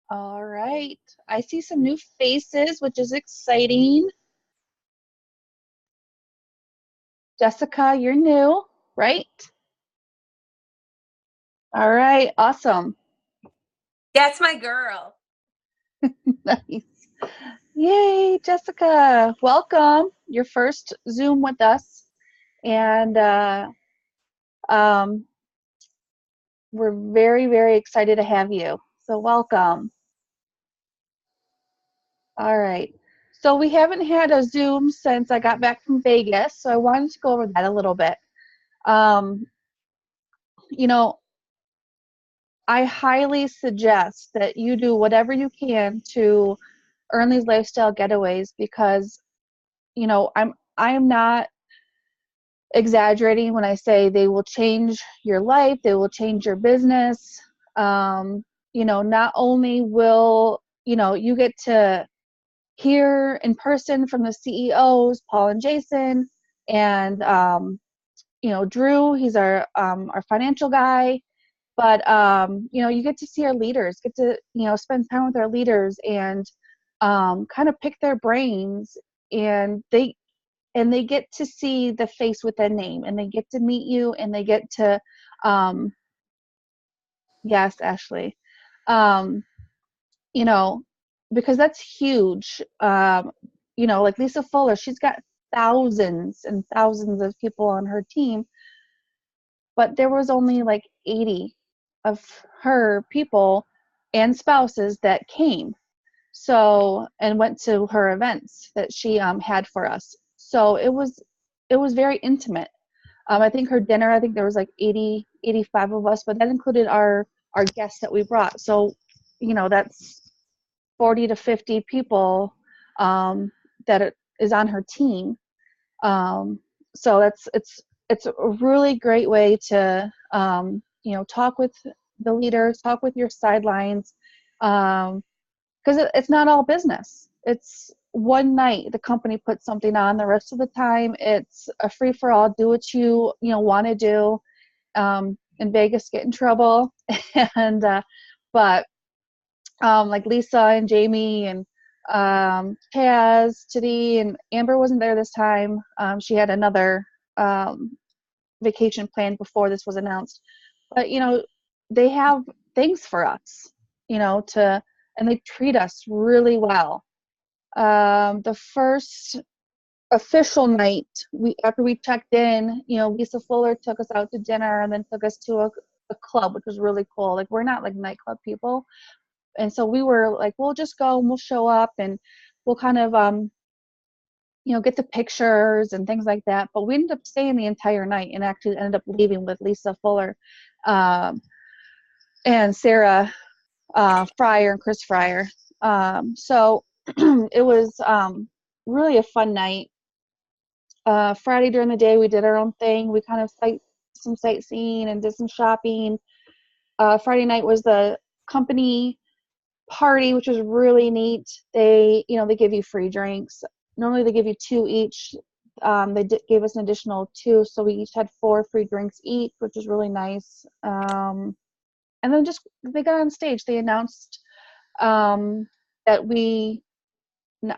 All right. I see some new faces, which is exciting. Jessica, you're new, right? All right. Awesome. That's my girl. Nice. Yay, Jessica. Welcome. Your first Zoom with us. And um, we're very, very excited to have you. So welcome. All right. So we haven't had a Zoom since I got back from Vegas, so I wanted to go over that a little bit. Um, you know, I highly suggest that you do whatever you can to earn these lifestyle getaways because, I'm not exaggerating when I say they will change your life, they will change your business. Not only will, you get to hear in person from the CEOs, Paul and Jason, and Drew, he's our financial guy. But you get to see our leaders, get to spend time with our leaders and kind of pick their brains, and they get to see the face with a name, and they get to meet you, and they get to yes, Ashley, um, you know, because that's huge. Like Lisa Fuller, she's got thousands and thousands of people on her team, but there was only like 80 of her people and spouses that came. So, and went to her events that she had for us. So it was very intimate. I think her dinner, I think there was like 80, 85 of us, but that included our guests that we brought. So, that's 40 to 50 people that is on her team. So it's a really great way to talk with the leaders, talk with your sidelines, because it's not all business. It's one night the company puts something on. The rest of the time it's a free for all. Do what you want to do. In Vegas, get in trouble, and but like Lisa and Jamie and Taz, Titty, and Amber wasn't there this time. She had another vacation planned before this was announced. But they have things for us, and they treat us really well. The first official night, after we checked in, Lisa Fuller took us out to dinner and then took us to a club, which was really cool. Like, we're not like nightclub people, and so we were like, we'll just go and we'll show up and we'll kind of get the pictures and things like that. But we ended up staying the entire night and actually ended up leaving with Lisa Fuller and Sarah Fryer and Chris Fryer. So it was really a fun night. Friday during the day we did our own thing. We kind of some sightseeing and did some shopping. Friday night was the company party, which was really neat. They give you free drinks. Normally they give you 2 each. They gave us an additional 2, so we each had 4 free drinks each, which was really nice. And then just they got on stage. They announced that we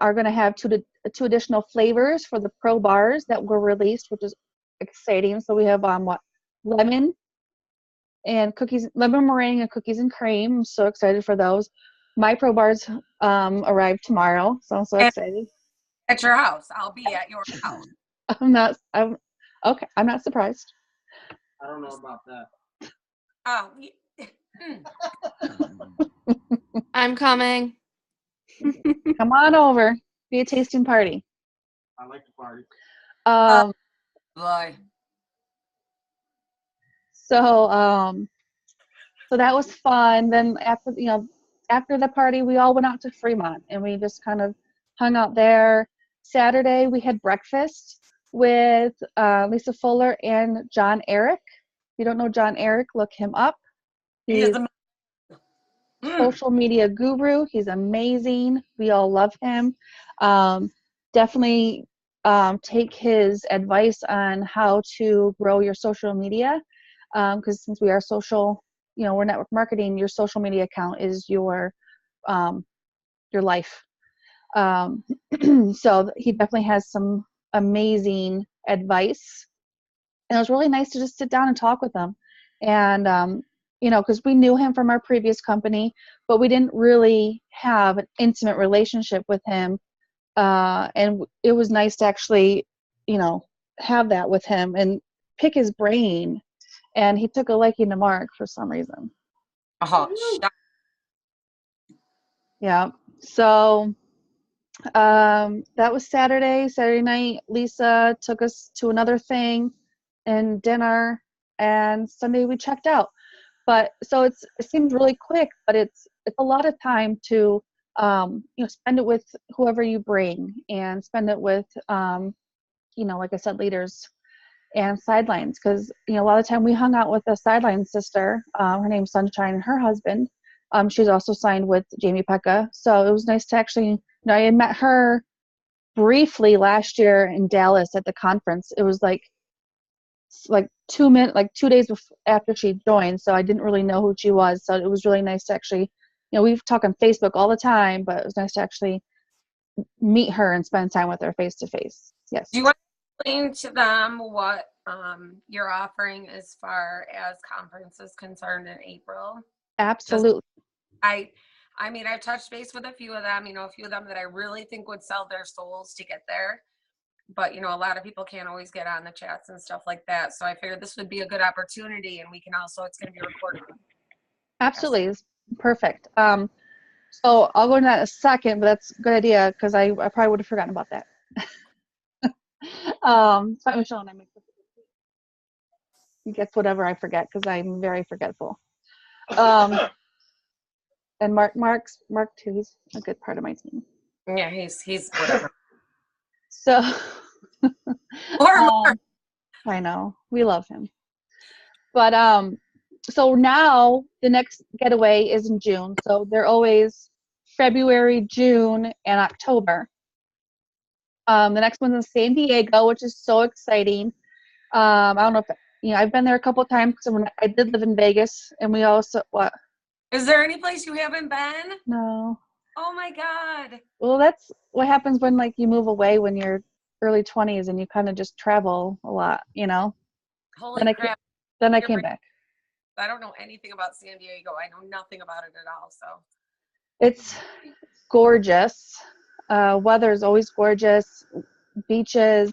are going to have 2 additional flavors for the pro bars that were released, which is exciting. So we have lemon and cookies, lemon meringue and cookies and cream. I'm so excited for those. My pro bars arrive tomorrow, so I'm so excited. At your house. I'll be at your house. I'm okay. I'm not surprised. I don't know about that. Oh, I'm coming. Come on over. Be a tasting party. I like to party. boy. So that was fun. Then after the party, we all went out to Fremont and we just kind of hung out there. Saturday we had breakfast with Lisa Fuller and John Eric. If you don't know John Eric, look him up. He's a social media guru. He's amazing. We all love him. Definitely take his advice on how to grow your social media, because since we are social, we're network marketing, your social media account is your your life. So he definitely has some amazing advice, and it was really nice to just sit down and talk with him. And because we knew him from our previous company, but we didn't really have an intimate relationship with him. And it was nice to actually, have that with him and pick his brain. And he took a liking to Mark for some reason. Oh, Yeah. So that was Saturday night. Lisa took us to another thing and dinner, and Sunday we checked out. But so it seems really quick, but it's a lot of time to spend it with whoever you bring, and spend it with like I said, leaders and sidelines, because a lot of time we hung out with a sideline sister. Her name's Sunshine, and her husband. She's also signed with Jamie Pekka, so it was nice to actually. I had met her briefly last year in Dallas at the conference. It was like 2 minutes, like 2 days after she joined, so I didn't really know who she was. So it was really nice to actually, we've talked on Facebook all the time, but it was nice to actually meet her and spend time with her face to face. Yes. do you want to explain to them what you're offering as far as conference is concerned in April? Absolutely. I mean, I've touched base with a few of them, a few of them that I really think would sell their souls to get there. But, a lot of people can't always get on the chats and stuff like that. So I figured this would be a good opportunity, and we can also, it's going to be recorded. Absolutely. It's perfect. So I'll go into that in a second, but that's a good idea, because I probably would have forgotten about that. So Michelle and I make he gets whatever I forget, because I'm very forgetful. And Mark too, he's a good part of my team. Yeah, he's whatever. So Or I know, we love him. But so now the next getaway is in June. So they're always February, June, and October. The next one's in San Diego, which is so exciting. I don't know if I've been there a couple of times, because I did live in Vegas, and we also what? Is there any place you haven't been? No. Oh my God. Well, that's what happens when you move away when you're early 20s and you kind of just travel a lot, Holy crap. Then I You're came right. back. I don't know anything about San Diego. I know nothing about it at all. So It's gorgeous. Weather is always gorgeous. Beaches.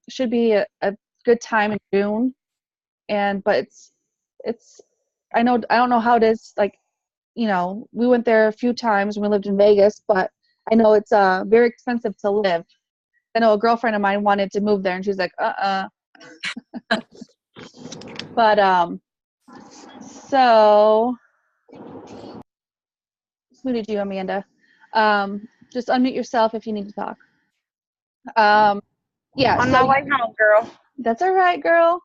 Should be a good time in June. But it's I don't know how it is, we went there a few times when we lived in Vegas, but I know it's very expensive to live. I know a girlfriend of mine wanted to move there, and she's like, But so let's move to you, Amanda. Just unmute yourself if you need to talk. Yeah. On my way home, girl. That's all right, girl.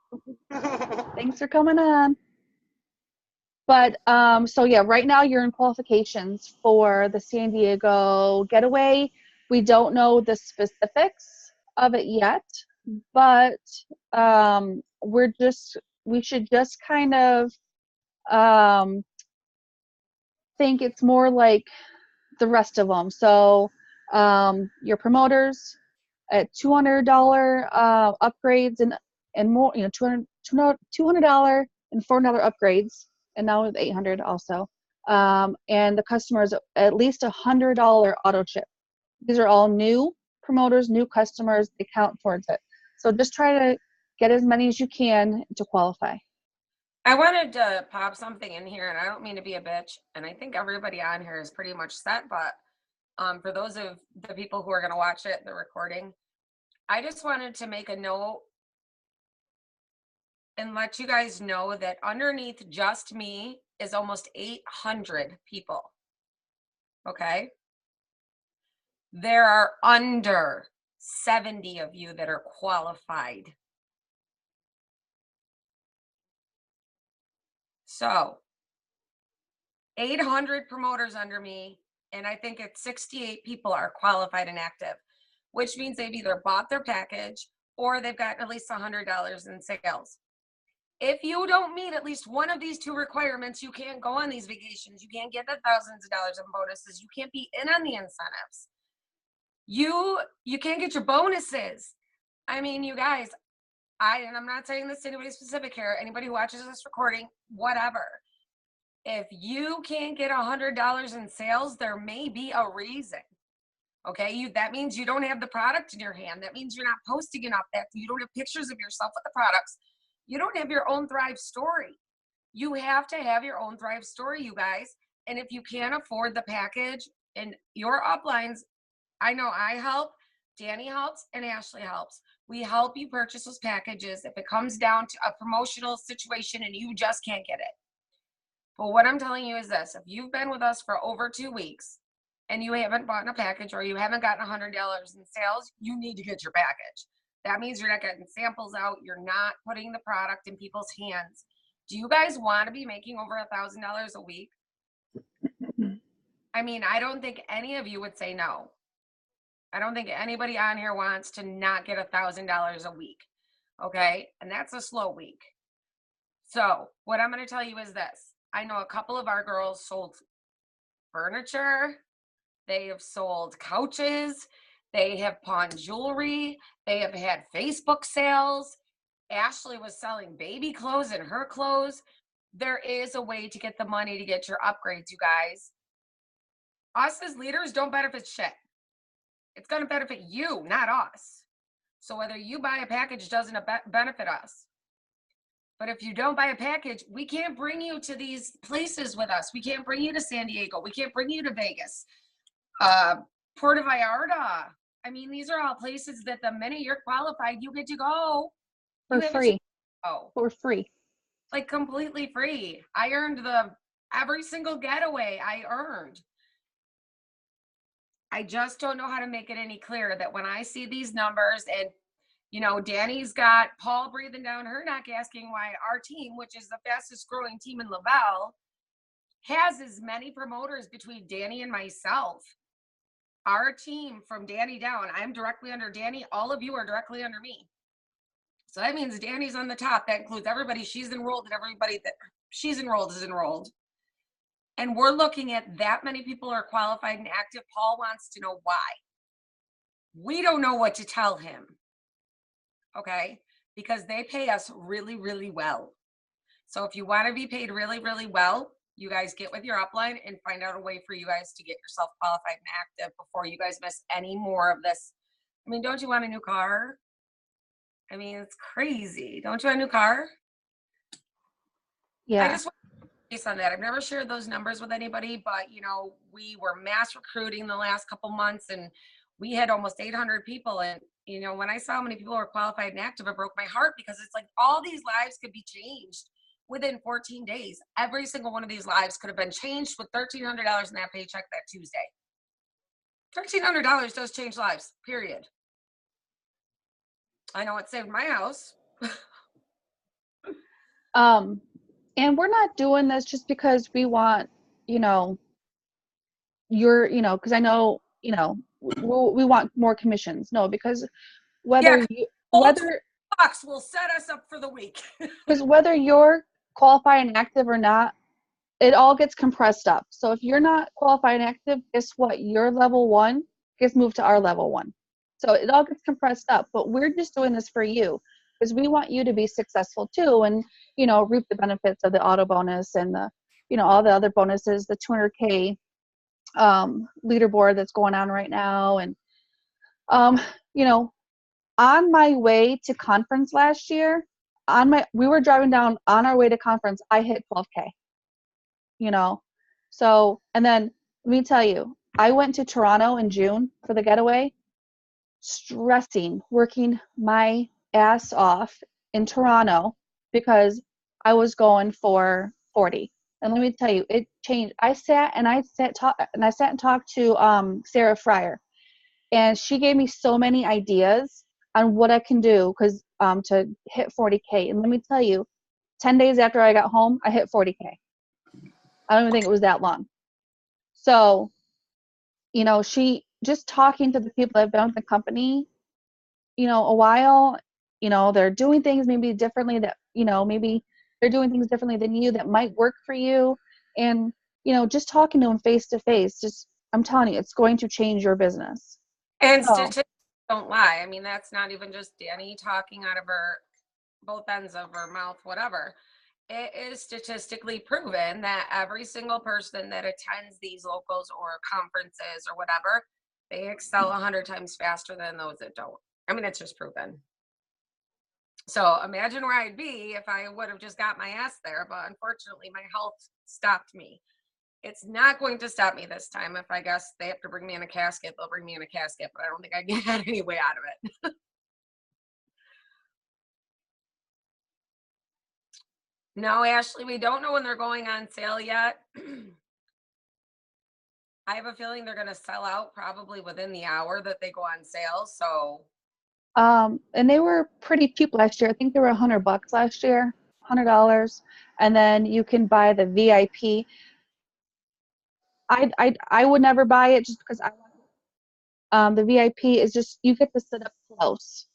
Thanks for coming on. But so yeah, right now you're in qualifications for the San Diego getaway. We don't know the specifics of it yet, but we should just kind of think it's more like the rest of them. So your promoters at $200 upgrades and more, $200 and $400 upgrades, and now with $800 also. And the customers at least $100 auto chip. These are all new promoters, new customers. They count towards it. So just try to get as many as you can to qualify. I wanted to pop something in here, and I don't mean to be a bitch, and I think everybody on here is pretty much set, but for those of the people who are going to watch it, the recording, I just wanted to make a note and let you guys know that underneath just me is almost 800 people. Okay? There are under 70 of you that are qualified. So 800 promoters under me, and I think it's 68 people are qualified and active, which means they've either bought their package or they've gotten at least $100 in sales. If you don't meet at least one of these two requirements, you can't go on these vacations. You can't get the thousands of dollars in bonuses. You can't be in on the incentives. You can't get your bonuses. I mean, you guys, and I'm not saying this to anybody specific here, anybody who watches this recording, whatever. If you can't get $100 in sales, there may be a reason. Okay, that means you don't have the product in your hand. That means you're not posting enough. That you don't have pictures of yourself with the products. You don't have your own Thrive story. You have to have your own Thrive story, you guys. And if you can't afford the package and your uplines, I know I help, Danny helps, and Ashley helps. We help you purchase those packages if it comes down to a promotional situation and you just can't get it. But what I'm telling you is this: if you've been with us for over 2 weeks and you haven't bought a package or you haven't gotten $100 in sales, you need to get your package. That means you're not getting samples out. You're not putting the product in people's hands. Do you guys want to be making over $1,000 a week? I mean, I don't think any of you would say no. I don't think anybody on here wants to not get $1,000 a week. Okay. And that's a slow week. So what I'm going to tell you is this. I know a couple of our girls sold furniture. They have sold couches. They have pawned jewelry. They have had Facebook sales. Ashley was selling baby clothes and her clothes. There is a way to get the money to get your upgrades, you guys. Us as leaders don't benefit shit. It's going to benefit you, not us. So whether you buy a package doesn't benefit us. But if you don't buy a package, we can't bring you to these places with us. We can't bring you to San Diego. We can't bring you to Vegas. Puerto Vallarta. I mean, these are all places that the minute you're qualified, you get to go. For free. Oh, For free. like completely free. I earned every single getaway I earned. I just don't know how to make it any clearer that when I see these numbers and, you know, Danny's got Paul breathing down her neck asking why our team, which is the fastest growing team in Laval, has as many promoters between Danny and myself. Our team from Danny down, I'm directly under Danny. All of you are directly under me. So that means Danny's on the top. That includes everybody she's enrolled and everybody that she's enrolled is enrolled. And we're looking at that many people are qualified and active. Paul wants to know why. We don't know what to tell him. Okay? Because they pay us really, really well. So if you want to be paid really, really well, you guys get with your upline and find out a way for you guys to get yourself qualified and active before you guys miss any more of this. I mean, don't you want a new car? I mean, it's crazy. Don't you want a new car? Yeah. I just want to base on that. I've never shared those numbers with anybody, but you know, we were mass recruiting the last couple months and we had almost 800 people. And you know, when I saw how many people were qualified and active, it broke my heart because it's like all these lives could be changed within 14 days. Every single one of these lives could have been changed with $1,300 in that paycheck that Tuesday. $1,300 does change lives, period. I know it saved my house. And we're not doing this just because we want, you know, because I know, you know, we want more commissions. No, because whether Bucks will set us up for the week. because whether you're qualified and active or not, it all gets compressed up. So if you're not qualified and active, guess what? Your level 1 gets moved to our level 1. So it all gets compressed up. But we're just doing this for you because we want you to be successful too, and you know, reap the benefits of the auto bonus and the, you know, all the other bonuses, the 200K leaderboard that's going on right now, and you know, on my way to conference last year, we were driving down on our way to conference, I hit 12K. You know, so, and then let me tell you, I went to Toronto in June for the getaway, stressing, working my ass off in Toronto because I was going for 40. And let me tell you, it changed. I sat and talked to Sarah Fryer, and she gave me so many ideas on what I can do because to hit 40K. And let me tell you, 10 days after I got home, I hit 40K. I don't even think it was that long. So, you know, she just talking to the people that have been with the company, you know, a while, they're doing things maybe differently that, maybe they're doing things differently than you that might work for you. And, just talking to them face to face, just, I'm telling you, it's going to change your business. And So, statistics don't lie. I mean, that's not even just Danny talking out of her both ends of her mouth, whatever. It is statistically proven that every single person that attends these locals or conferences or whatever, they excel 100 times faster than those that don't. I mean, it's just proven. So imagine where I'd be if I would have just got my ass there, but unfortunately my health stopped me. It's not going to stop me this time. If I guess they have to bring me in a casket, they'll bring me in a casket, but I don't think I get any way out of it. No, Ashley, we don't know when they're going on sale yet. I have a feeling they're going to sell out probably within the hour that they go on sale. So, and they were pretty cheap last year. I think they were $100 last year, $100. And then you can buy the VIP. I would never buy it just because the VIP is just, you get to sit up close.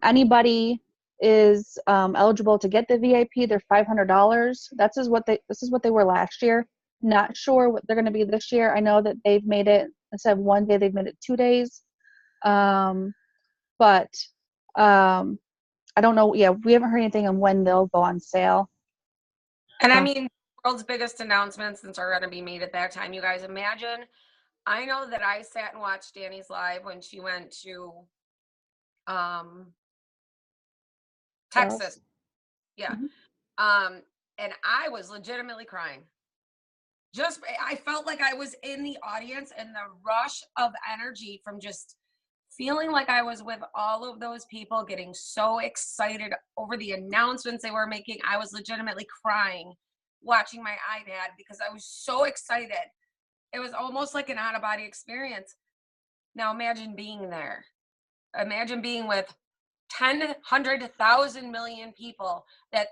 Anybody is eligible to get the VIP. They're $500. This is what they were last year. Not sure what they're going to be this year. I know that they've made it, instead of 1 day, they've made it 2 days. But I don't know. Yeah, we haven't heard anything on when they'll go on sale. and I mean, world's biggest announcements are going to be made at that time. You guys imagine. I know that I sat and watched Danny's live when she went to Texas. Yeah. And I was legitimately crying. I felt like I was in the audience, and the rush of energy from just feeling like I was with all of those people, getting so excited over the announcements they were making. I was legitimately crying watching my iPad because I was so excited. It was almost like an out-of-body experience. Now imagine being there. Imagine being with 10, 100,000 million people that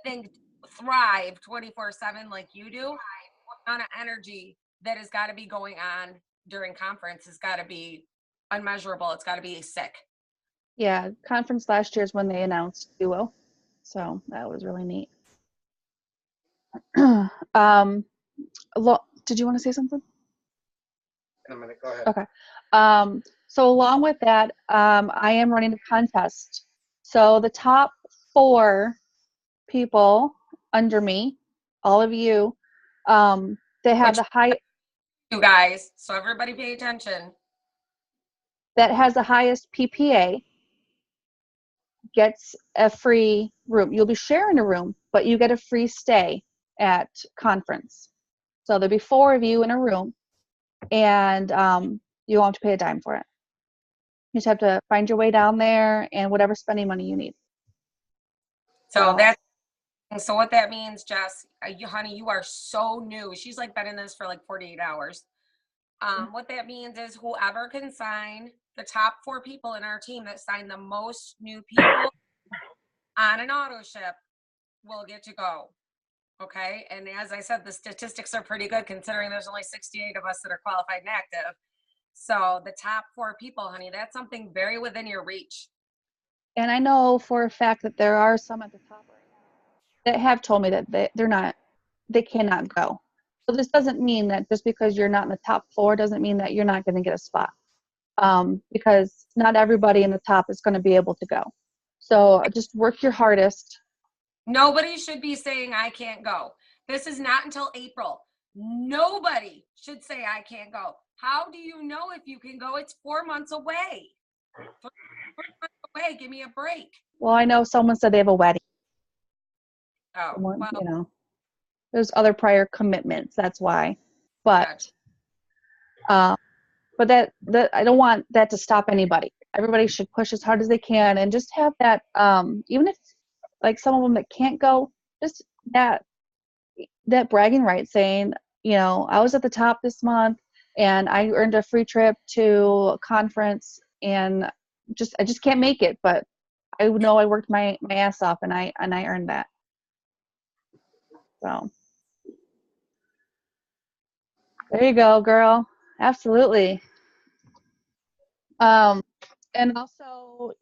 thrive 24/7 like you do. What kind of energy that has got to be going on during conference has got to be unmeasurable. It's got to be sick. Yeah, conference last year is when they announced Duo, so that was really neat. Did you want to say something? In a minute, go ahead. Okay. So along with that, I am running a contest. So the top 4 people under me, all of you, they have the high. You guys, so everybody pay attention. That has the highest PPA gets a free room. You'll be sharing a room, but you get a free stay at conference. So there'll be 4 of you in a room, and you won't have to pay a dime for it. You just have to find your way down there and whatever spending money you need. So what that means, Jess, honey, you are so new. She's like been in this for like 48 hours. What that means is whoever can sign, the top 4 people in our team that sign the most new people on an auto ship will get to go. Okay. And as I said, the statistics are pretty good considering there's only 68 of us that are qualified and active. So the top 4 people, honey, that's something very within your reach. And I know for a fact that there are some at the top right now that have told me that they cannot go. So this doesn't mean that just because you're not in the top 4 doesn't mean that you're not going to get a spot. Because not everybody in the top is going to be able to go. So just work your hardest. Nobody should be saying I can't go. This is not until April. Nobody should say I can't go. How do you know if you can go? It's 4 months away. 4 months away. Give me a break. Well, I know someone said they have a wedding. Oh, well, there's other prior commitments. That's why. But that I don't want that to stop anybody. Everybody should push as hard as they can and just have that. Even if like some of them that can't go, just that bragging right, saying, I was at the top this month and I earned a free trip to a conference, and I just can't make it, but I know I worked my ass off and I earned that. So there you go, girl. Absolutely. And also,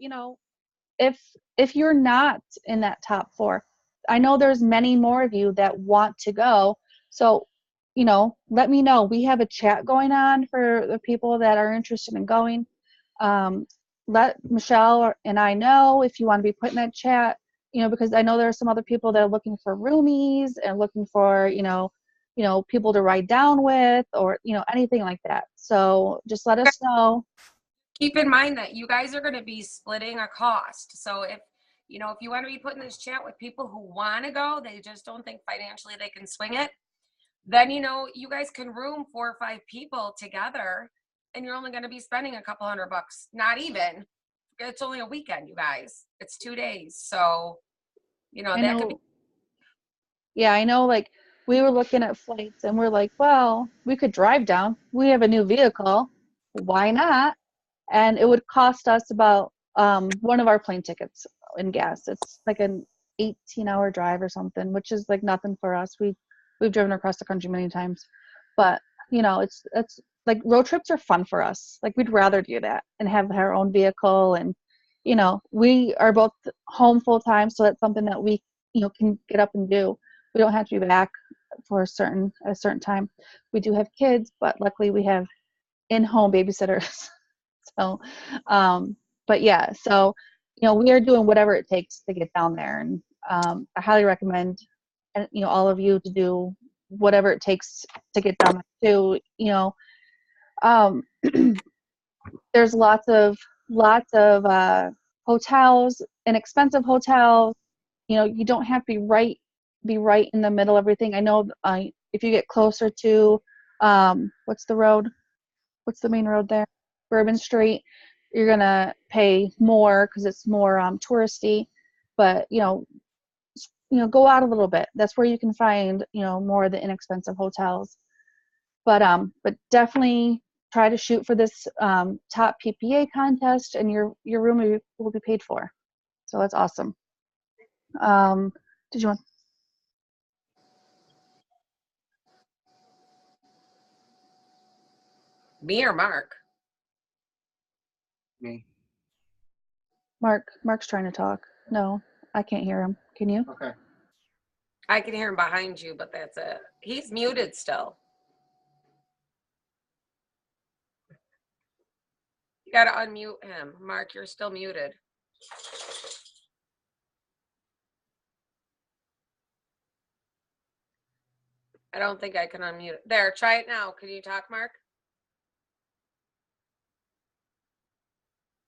if you're not in that top 4, I know there's many more of you that want to go. So, let me know. We have a chat going on for the people that are interested in going. Let Michelle and I know if you want to be put in that chat, because I know there are some other people that are looking for roomies and looking for, people to ride down with, or, anything like that. So just let us know. Keep in mind that you guys are going to be splitting a cost. So if you want to be put in this chat with people who want to go, they just don't think financially they can swing it, then you guys can room 4 or 5 people together, and you're only going to be spending a couple $100. Not even. It's only a weekend, you guys. It's 2 days. So that could be. Yeah, I know, like, we were looking at flights and we're like, well, we could drive down. We have a new vehicle. Why not? And it would cost us about one of our plane tickets in gas. It's like an 18-hour drive or something, which is like nothing for us. We've driven across the country many times, but it's like road trips are fun for us. Like, we'd rather do that and have our own vehicle, and we are both home full time, so that's something that we can get up and do. We don't have to be back for a certain time. We do have kids, but luckily we have in-home babysitters. So, but yeah, so, we are doing whatever it takes to get down there. And I highly recommend, all of you to do whatever it takes to get down there too. There's lots of hotels, inexpensive hotels. You don't have to be right in the middle of everything. I know if you get closer to, what's the main road there? Bourbon Street, you're going to pay more because it's more touristy, but go out a little bit. That's where you can find more of the inexpensive hotels. But definitely try to shoot for this top PPA contest, and your room will be paid for. So that's awesome. Did you want? Me or Mark? Me. Mark's trying to talk. No, I can't hear him. Can you? Okay. I can hear him behind you, but that's it. He's muted still. You got to unmute him. Mark, you're still muted. I don't think I can unmute it. There, try it now. Can you talk, Mark?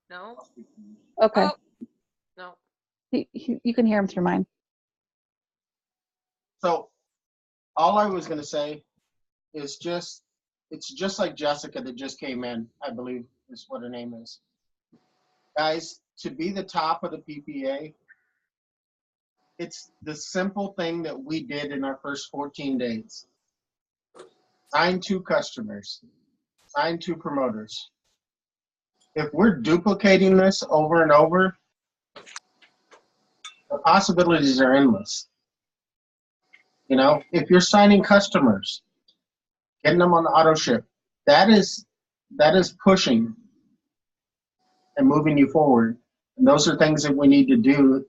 No? Okay. Oh, no. You can hear him through mine. So all I was going to say is it's just like Jessica that just came in, I believe is what her name is. Guys, to be the top of the PPA, it's the simple thing that we did in our first 14 days. Sign 2 customers, sign 2 promoters. If we're duplicating this over and over, the possibilities are endless. If you're signing customers, getting them on the auto ship, that is pushing and moving you forward. And those are things that we need to do.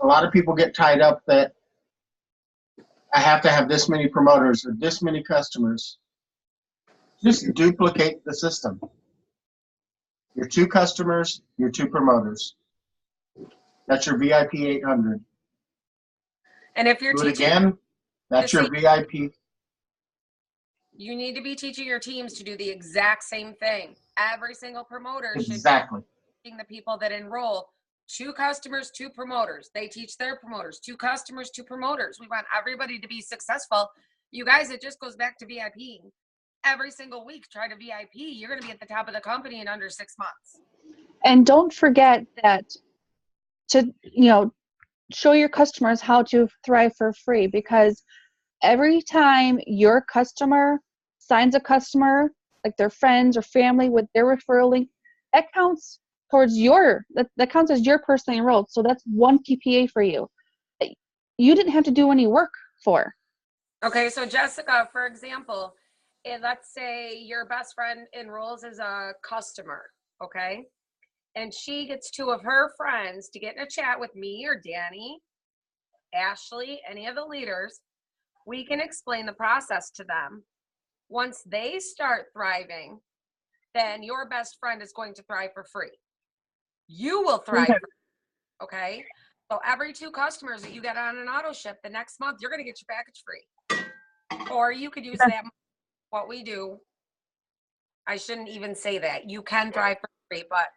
A lot of people get tied up that I have to have this many promoters or this many customers. Just duplicate the system. Your 2 customers, your 2 promoters. That's your VIP 800. And if you're Do it teaching again, that's your VIP. You need to be teaching your teams to do the exact same thing. Every single promoter Exactly. should be teaching the people that enroll 2 customers, 2 promoters. They teach their promoters 2 customers, 2 promoters. We want everybody to be successful. You guys, it just goes back to VIPing. Every single week, try to VIP. You're going to be at the top of the company in under 6 months. And don't forget that to show your customers how to thrive for free, because every time your customer signs a customer, like their friends or family, with their referral link, that counts towards that counts as your personally enrolled. So that's 1 PPA for you that you didn't have to do any work for. Okay, so Jessica, for example, let's say your best friend enrolls as a customer, okay? and she gets 2 of her friends to get in a chat with me or Danny, Ashley, any of the leaders. We can explain the process to them. Once they start thriving, then your best friend is going to thrive for free. You will thrive, Okay. okay? So every 2 customers that you get on an auto ship, the next month, you're going to get your package free. Or you could use that, what we do. I shouldn't even say that. You can thrive for free, but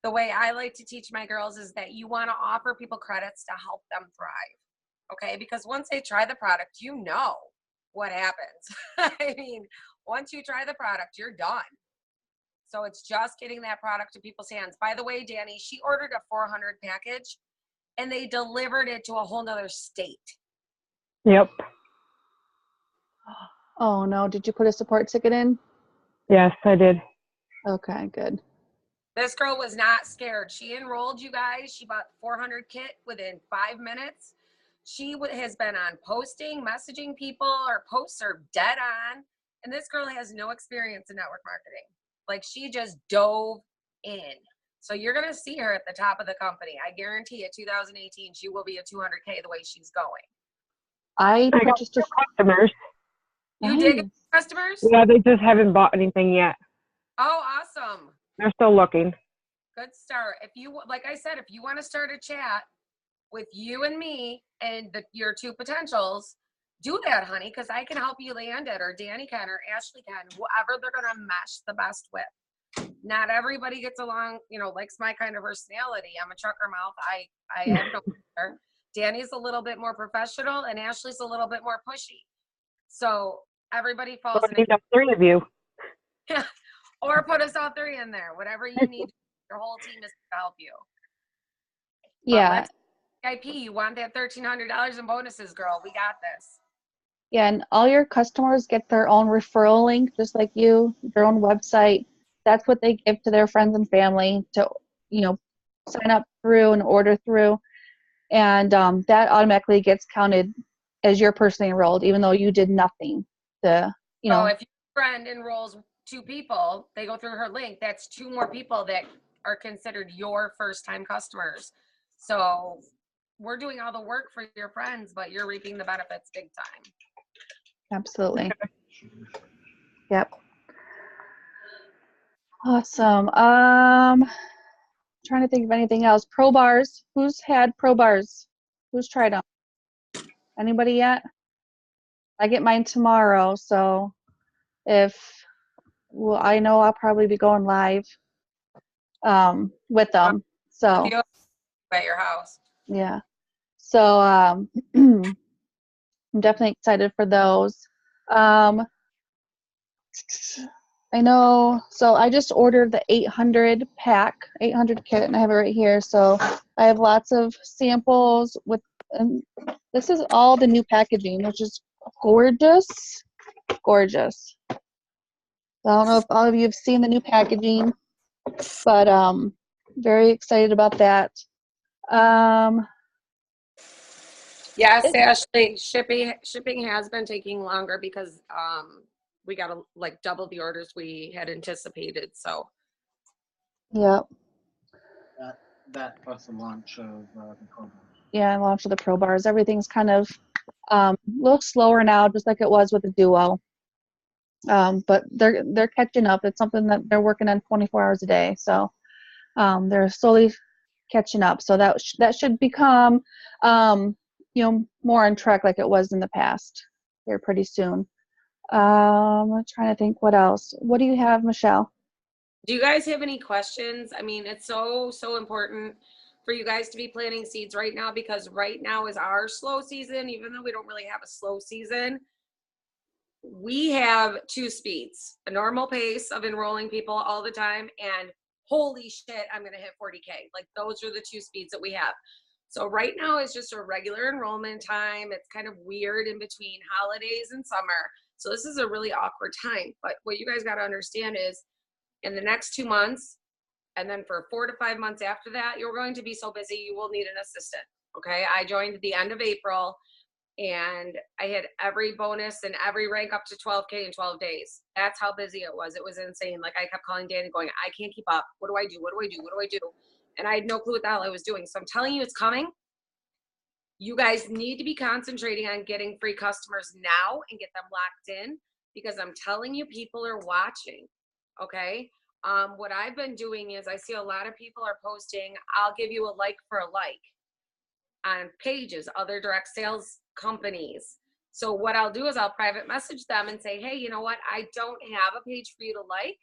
the way I like to teach my girls is that you want to offer people credits to help them thrive, okay? Because once they try the product, you know what happens. I mean, once you try the product, you're done. So it's just getting that product to people's hands. By the way, Danny, she ordered a 400 package and they delivered it to a whole nother state. Yep. Oh no, did you put a support ticket in? Yes, I did. Okay, good. This girl was not scared. She enrolled, you guys. She bought 400 kit within 5 minutes. She has been on posting, messaging people. Her posts are dead on. And this girl has no experience in network marketing. Like, she just dove in. So you're going to see her at the top of the company. I guarantee you, 2018, she will be a 200K the way she's going. I I got purchased a customers. You did get Nice. customers? Yeah, they just haven't bought anything yet. Oh, awesome. They're still looking. Good start. If you, like I said, if you want to start a chat with you and me and your 2 potentials, do that, honey, because I can help you land it, or Danny can, or Ashley can, whoever they're going to mesh the best with. Not everybody gets along, likes my kind of personality. I'm a trucker mouth. I have no filter. Danny's a little bit more professional, and Ashley's a little bit more pushy. So everybody falls Well, I in need all 3 of you. or put us all 3 in there. Whatever you need. Your whole team is to help you. Yeah. VIP, you want that $1,300 in bonuses, girl. We got this. Yeah, and all your customers get their own referral link, just like you, their own website. That's what they give to their friends and family to, sign up through and order through. And that automatically gets counted as you're personally enrolled, even though you did nothing to, So if your friend enrolls 2 people, they go through her link, that's 2 more people that are considered your first-time customers. So we're doing all the work for your friends, but you're reaping the benefits big time. Absolutely. Yep. Awesome. Trying to think of anything else. Pro bars. Who's had pro bars? Who's tried them? Anybody yet? I get mine tomorrow, so I know I'll probably be going live with them. So At your house. yeah. So I'm definitely excited for those. I know. So I just ordered the 800 kit, and I have it right here. So I have lots of samples with, and this is all the new packaging, which is gorgeous, gorgeous. I don't know if all of you have seen the new packaging, but very excited about that. Yes, Ashley, shipping has been taking longer because we got to double the orders we had anticipated. So Yeah. That plus the launch of the program. Yeah, launch of the Pro Bars. Everything's kind of a little slower now, just like it was with the Duo. But they're catching up. It's something that they're working on 24 hours a day. So they're slowly catching up. So that should become more on track like it was in the past here pretty soon. I'm trying to think what else. What do you have, Michelle? do you guys have any questions? I mean, it's so important for you guys to be planting seeds right now, because right now is our slow season. Even though we don't really have a slow season, we have 2 speeds: a normal pace of enrolling people all the time, and holy shit, I'm going to hit 40K. Like, those are the 2 speeds that we have. So right now is just a regular enrollment time. It's kind of weird in between holidays and summer. So this is a really awkward time. But what you guys got to understand is, in the next 2 months, and then for 4 to 5 months after that, you're going to be so busy you will need an assistant. Okay, I joined at the end of April, and I had every bonus and every rank up to 12K in 12 days. That's how busy it was. It was insane. Like, I kept calling Dan and going, I can't keep up. What do I do? What do I do? What do I do? and I had no clue what the hell I was doing. So I'm telling you, it's coming. You guys need to be concentrating on getting free customers now and get them locked in, because I'm telling you, people are watching. Okay. What I've been doing is I see a lot of people are posting, I'll give you a like for a like on pages, other direct sales companies. So what I'll do is I'll private message them and say, hey, you know what? I don't have a page for you to like.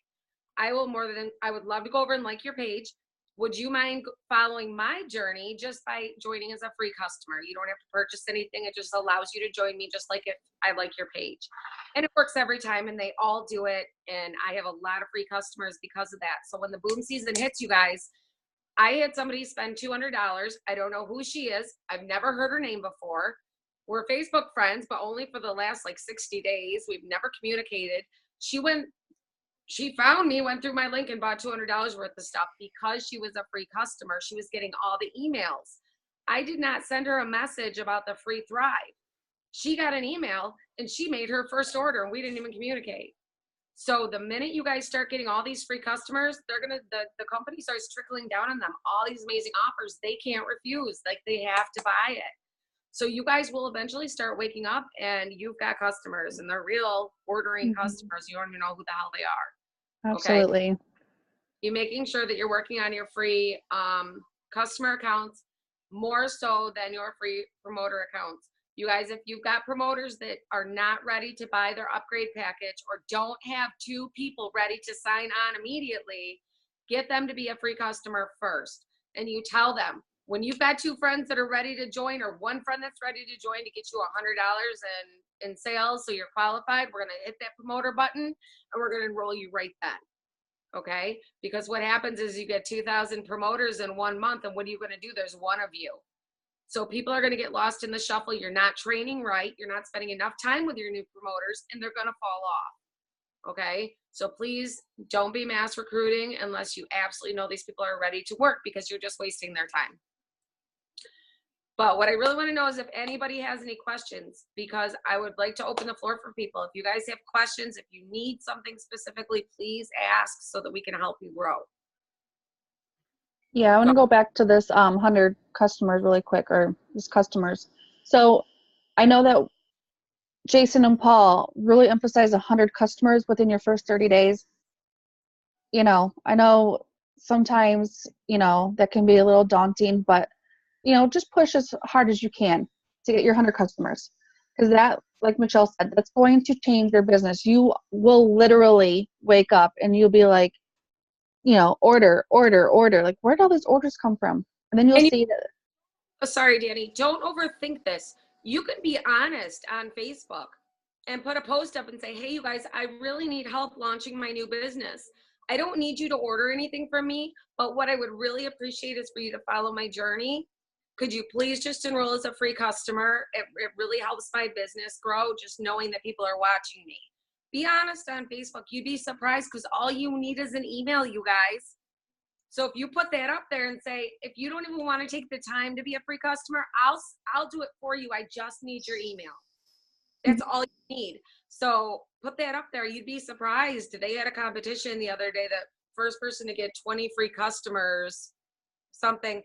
I would love to go over and like your page. Would you mind following my journey just by joining as a free customer? You don't have to purchase anything. It just allows you to join me just like if I like your page. And it works every time, and they all do it. And I have a lot of free customers because of that. So when the boom season hits, you guys, I had somebody spend $200. I don't know who she is. I've never heard her name before. We're Facebook friends, but only for the last like 60 days. We've never communicated. She found me, went through my link and bought $200 worth of stuff because she was a free customer. She was getting all the emails. I did not send her a message about the free Thrive. She got an email and she made her first order, and we didn't even communicate. So the minute you guys start getting all these free customers, the company starts trickling down on them. All these amazing offers, they can't refuse. Like, they have to buy it. So you guys will eventually start waking up and you've got customers, and they're real ordering customers. You don't even know who the hell they are. Absolutely. Okay? You're making sure that you're working on your free customer accounts more so than your free promoter accounts. You guys, if you've got promoters that are not ready to buy their upgrade package or don't have 2 people ready to sign on immediately, get them to be a free customer first. And you tell them, when you've got 2 friends that are ready to join, or 1 friend that's ready to join to get you $100 in sales, so you're qualified, we're going to hit that promoter button and we're going to enroll you right then. Okay? Because what happens is you get 2,000 promoters in 1 month, and what are you going to do? There's 1 of you. So people are going to get lost in the shuffle. You're not training right. You're not spending enough time with your new promoters, and they're going to fall off. Okay? So please don't be mass recruiting unless you absolutely know these people are ready to work, because you're just wasting their time. But what I really want to know is if anybody has any questions, because I would like to open the floor for people. If you guys have questions, if you need something specifically, please ask so that we can help you grow. Yeah, I want to go back to this 100 customers really quick, or just customers. So I know that Jason and Paul really emphasize 100 customers within your first 30 days. You know, I know sometimes, that can be a little daunting, but, just push as hard as you can to get your 100 customers. Because that, like Michelle said, that's going to change your business. You will literally wake up and you'll be like, order. Like, where did all these orders come from? And then you'll see that. Oh, sorry, Danny. Don't overthink this. You can be honest on Facebook and put a post up and say, hey, you guys, I really need help launching my new business. I don't need you to order anything from me, but what I would really appreciate is for you to follow my journey. Could you please just enroll as a free customer? It really helps my business grow, just knowing that people are watching me. Be honest on Facebook. You'd be surprised, because all you need is an email, you guys. So if you put that up there and say, if you don't even want to take the time to be a free customer, I'll do it for you. I just need your email. That's all you need. So put that up there. You'd be surprised. They had a competition the other day, that first person to get 20 free customers, something.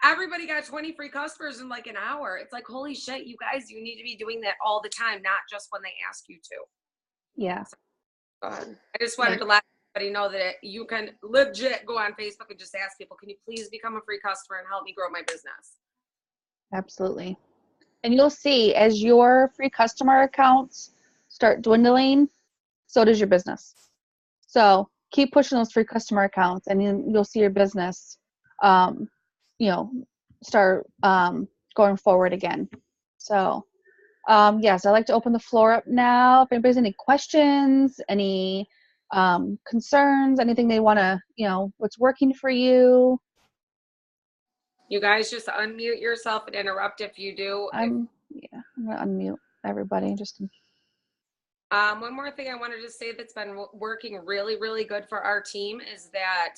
Everybody got 20 free customers in like an hour. It's like, holy shit, you guys, you need to be doing that all the time, not just when they ask you to. Yeah. So, I just wanted to let everybody know that you can legit go on Facebook and just ask people, can you please become a free customer and help me grow my business? Absolutely. And you'll see, as your free customer accounts start dwindling, so does your business. So keep pushing those free customer accounts, and you'll see your business, start going forward again. So, yes, I'd like to open the floor up now. If anybody's any questions, any concerns, anything they want to, what's working for you. You guys just unmute yourself and interrupt if you do. I'm going to unmute everybody. One more thing I wanted to say that's been working really, really good for our team is that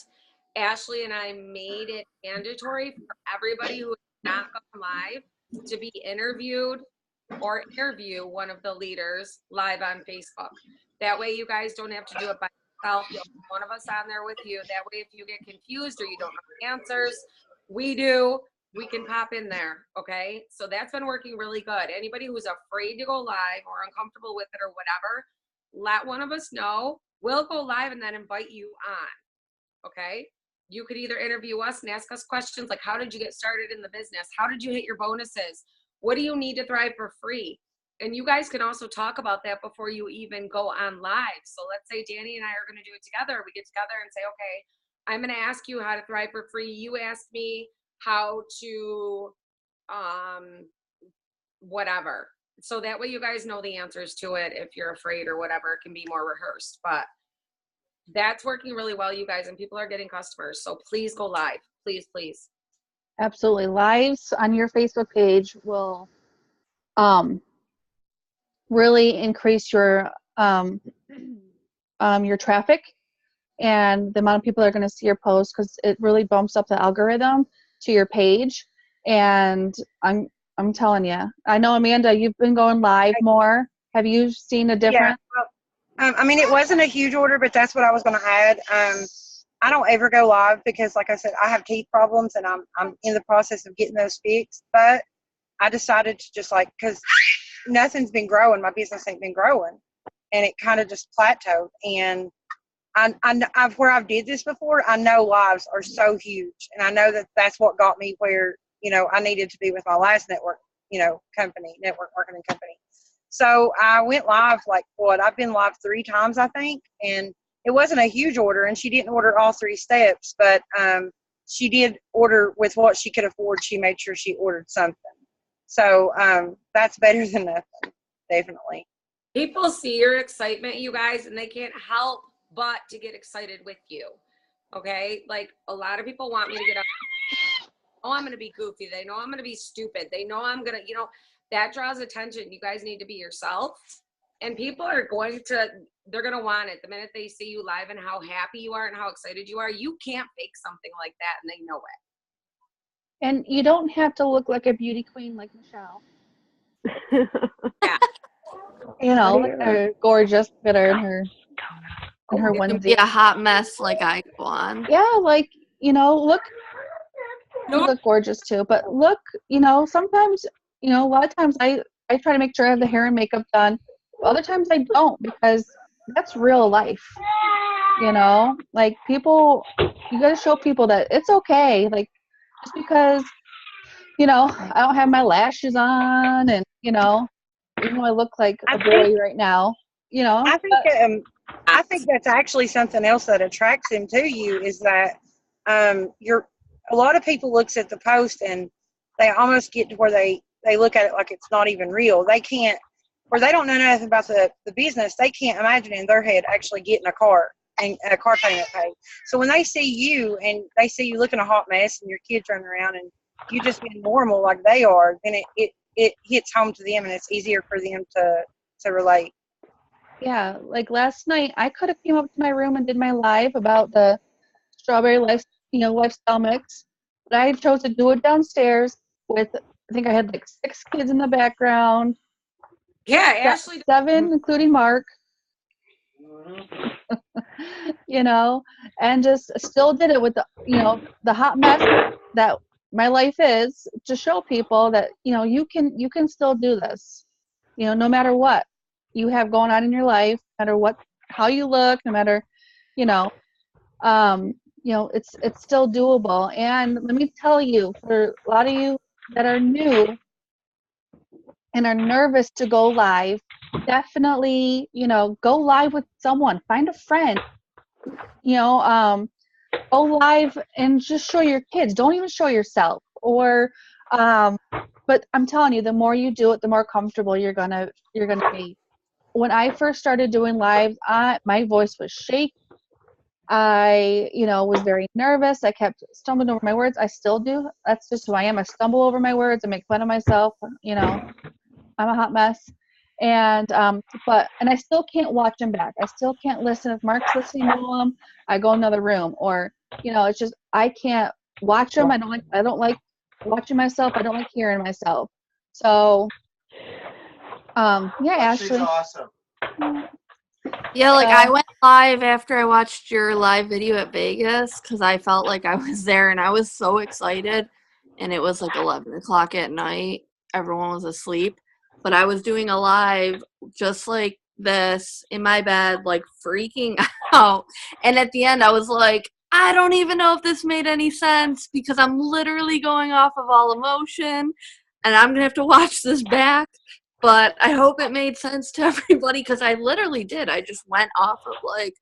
Ashley and I made it mandatory for everybody who has not gone live to be interviewed or interview one of the leaders live on Facebook. That way you guys don't have to do it by yourself, you'll have one of us on there with you. That way, if you get confused or you don't know the answers, we do. We can pop in there. Okay. So that's been working really good. Anybody who's afraid to go live or uncomfortable with it or whatever, let one of us know. We'll go live and then invite you on. Okay. You could either interview us and ask us questions like, how did you get started in the business? How did you hit your bonuses? What do you need to thrive for free? And you guys can also talk about that before you even go on live. So let's say Danny and I are going to do it together. We get together and say, okay, I'm going to ask you how to thrive for free. You asked me how to, whatever. So that way you guys know the answers to it. If you're afraid or whatever, it can be more rehearsed, but that's working really well, you guys, and people are getting customers. So please go live. Please, please. Absolutely. Lives on your Facebook page will really increase your traffic and the amount of people that are going to see your post, because it really bumps up the algorithm to your page. And I'm telling you, I know, Amanda, you've been going live more. Have you seen a difference? Yeah. I mean, it wasn't a huge order, but that's what I was going to add. I don't ever go live because, like I said, I have teeth problems and I'm in the process of getting those fixed. But I decided to just because nothing's been growing, my business ain't been growing, and it kind of just plateaued. And where I've did this before, I know lives are so huge, and I know that that's what got me where I needed to be with my last network marketing company. So I went live I've been live 3 times, I think, and it wasn't a huge order, and she didn't order all 3 steps, but she did order with what she could afford. She made sure she ordered something. So that's better than nothing, definitely. People see your excitement, you guys, and they can't help but to get excited with you. Okay? Like, a lot of people want me to get up. Oh, I'm going to be goofy. They know I'm going to be stupid. They know I'm going to, that draws attention. You guys need to be yourself. And people are they're going to want it. The minute they see you live and how happy you are and how excited you are, you can't fake something like that, and they know it. And you don't have to look like a beauty queen like Michelle. Yeah. Look at her gorgeous, fit her in her You can onesie. be a hot mess like I go on. Yeah, look. You look gorgeous too, but look, sometimes, a lot of times I try to make sure I have the hair and makeup done. Other times I don't, because that's real life. People, you got to show people that it's okay. Just because, I don't have my lashes on, and, even though I look like a boy right now, I think that's actually something else that attracts them to you, is that a lot of people looks at the post and they almost get to where they look at it like it's not even real. They can't, or they don't know nothing about the business. They can't imagine in their head actually getting a car and a car payment paid. So when they see you and they see you looking a hot mess and your kids running around and you just being normal like they are, then it hits home to them, and it's easier for them to relate. Yeah, like last night, I could have came up to my room and did my live about the strawberry lifestyle mix, but I chose to do it downstairs with, I think I had 6 kids in the background. Yeah, Ashley. 7, including Mark. And just still did it with the hot mess that my life is, to show people that, you can still do this, no matter what you have going on in your life, no matter how you look, no matter, it's still doable. And let me tell you, for a lot of you that are new and are nervous to go live, definitely, go live with someone, find a friend, go live and just show your kids. Don't even show yourself. Or, but I'm telling you, the more you do it, the more comfortable you're gonna be. When I first started doing lives, my voice was shaky. I, was very nervous. I kept stumbling over my words. I still do. That's just who I am. I stumble over my words. I make fun of myself. I'm a hot mess. And I still can't watch them back. I still can't listen. If Mark's listening to them, I go in another room. Or, it's just, I can't watch them. I don't like watching myself. I don't like hearing myself. So, yeah, She's Ashley. awesome. Yeah, like So, I went live after I watched your live video at Vegas because I felt like I was there and I was so excited. And it was like 11 o'clock at night. Everyone was asleep. But I was doing a live just like this in my bed, like freaking out. And at the end, I was like, I don't even know if this made any sense because I'm literally going off of all emotion and I'm going to have to watch this back, but I hope it made sense to everybody because I literally did. I just went off of like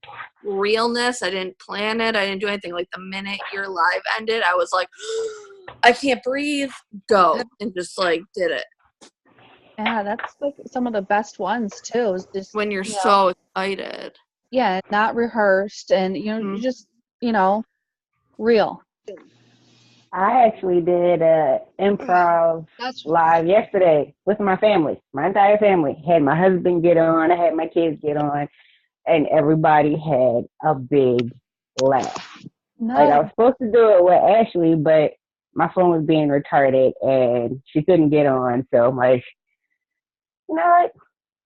realness. I didn't plan it. I didn't do anything. Like the minute your live ended, I was like, I can't breathe. Go and just like did it yeah, that's like some of the best ones too. Is just, when you're you know, so excited. yeah, not rehearsed and you Mhm. just, real. I actually did a improv That's live yesterday with my family, my entire family. Had my husband get on, I had my kids get on, and everybody had a big laugh. Like I no. was supposed to do it with Ashley, but my phone was being retarded and she couldn't get on. So I'm like, you know what?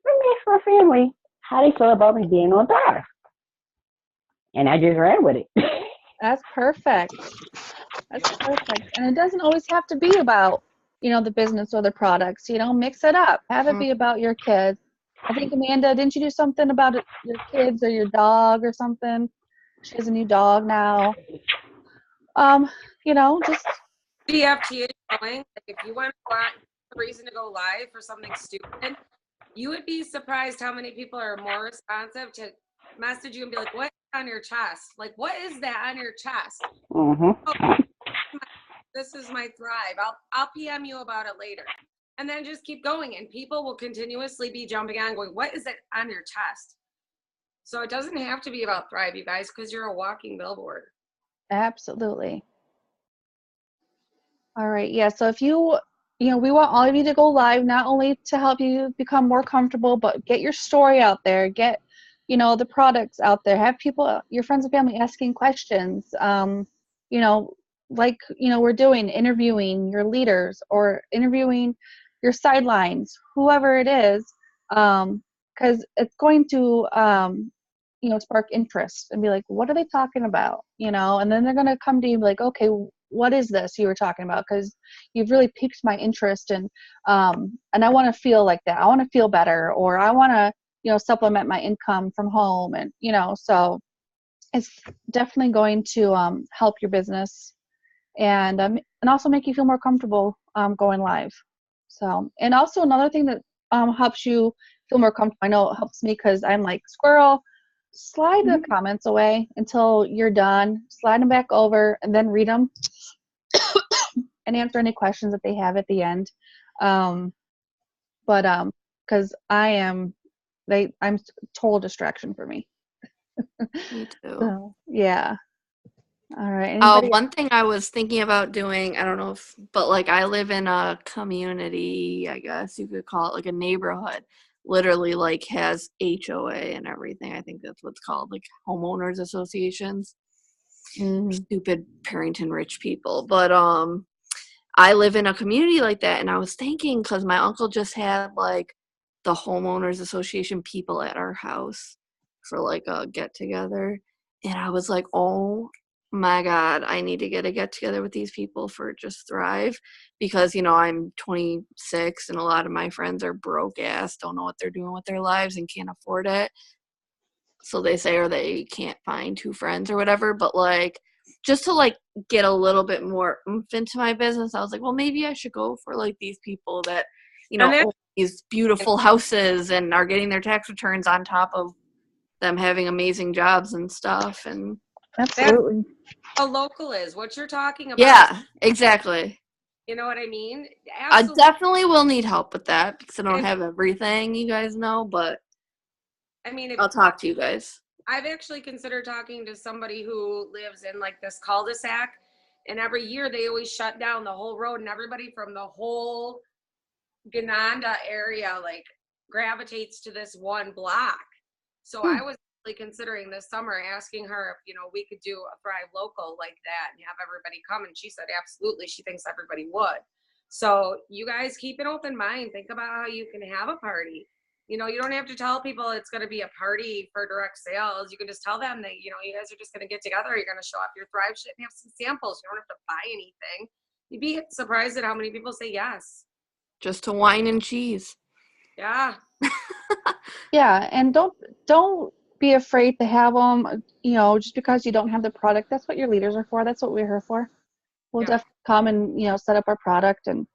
Let me ask my family how they feel about me being on time. And I just ran with it. That's perfect. That's perfect. And it doesn't always have to be about, the business or the products, mix it up. Have it be about your kids. I think Amanda, didn't you do something about it, your kids or your dog or something? She has a new dog now. Just DFT is going. Like if you want to want a reason to go live for something stupid, you would be surprised how many people are more responsive to message you and be like, "What's on your chest? Like, what is that on your chest? Mm-hmm. Oh, this is my thrive. I'll PM you about it later." And then just keep going, and people will continuously be jumping on, going, "What is it on your chest?" So it doesn't have to be about thrive, you guys, because you're a walking billboard. absolutely. All right. Yeah. So if we want all of you to go live, not only to help you become more comfortable, but get your story out there, get, the products out there, have people, your friends and family asking questions, you know, we're doing, interviewing your leaders or interviewing your sidelines, whoever it is, because it's going to, spark interest and be like, what are they talking about? And then they're going to come to you and be like, okay, what is this you were talking about? Because you've really piqued my interest and I want to feel like that. I want to feel better, or I want to, supplement my income from home. And, so it's definitely going to help your business and also make you feel more comfortable going live. So, and also another thing that helps you feel more comfortable, I know it helps me because I'm like, squirrel, slide the comments away until you're done, slide them back over, and then read them and answer any questions that they have at the end. But because I'm total distraction for me. Me too. So yeah. All right. Anybody? One thing I was thinking about doing, I don't know if, but like I live in a community, I guess you could call it like a neighborhood, literally like has HOA and everything. I think that's what's called, like homeowners associations. Stupid Parrington rich people. But I live in a community like that, and I was thinking because my uncle just had like the homeowners association people at our house for like a get together, and I was like, oh my god, I need to get together with these people for just thrive because I'm 26 and a lot of my friends are broke ass, don't know what they're doing with their lives and can't afford it. So they say, or they can't find two friends or whatever, but like just to like get a little bit more oomph into my business, I was like, well, maybe I should go for like these people that And then own these beautiful houses and are getting their tax returns on top of them having amazing jobs and stuff. And Absolutely. a local is what you're talking about. yeah, exactly. You know what I mean? I Absolutely. definitely will need help with that because I don't And have everything, you guys know, but I mean, if I'll talk to you guys. I've actually considered talking to somebody who lives in like this cul-de-sac, and every year they always shut down the whole road, and everybody from the whole Gananda area like gravitates to this one block. So I was really considering this summer asking her if we could do a Thrive Local like that and have everybody come, and she said absolutely. She thinks everybody would. So you guys keep an open mind. Think about how you can have a party. You know, you don't have to tell people it's going to be a party for direct sales. You can just tell them that, you know, you guys are just going to get together. You're going to show off your Thrive shit and have some samples. You don't have to buy anything. You'd be surprised at how many people say yes. Just to wine and cheese. Yeah. Yeah, and don't be afraid to have them. You know, just because you don't have the product, that's what your leaders are for. That's what we're here for. We'll Yeah. definitely come and, you know, set up our product and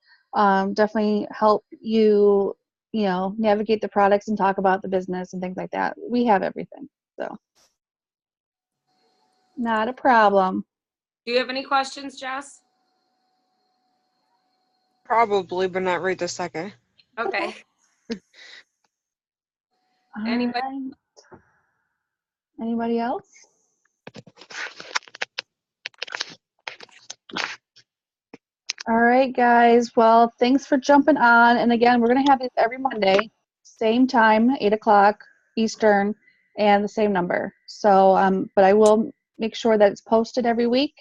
definitely help you, you know, navigate the products and talk about the business and things like that. We have everything, so not a problem. Do you have any questions, Jess? Probably, but not right this second. Okay. All Anybody? right. Anybody else? All right, guys. Well, thanks for jumping on. And again, we're going to have this every Monday, same time, 8 o'clock Eastern, and the same number. So, but I will make sure that it's posted every week.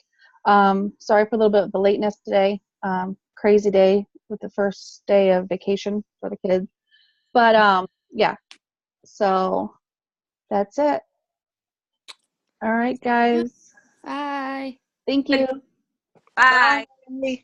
Sorry for a little bit of the lateness today. Crazy day with the first day of vacation for the kids. But yeah, so that's it. All right, guys. Bye. Thank you. Bye. Bye.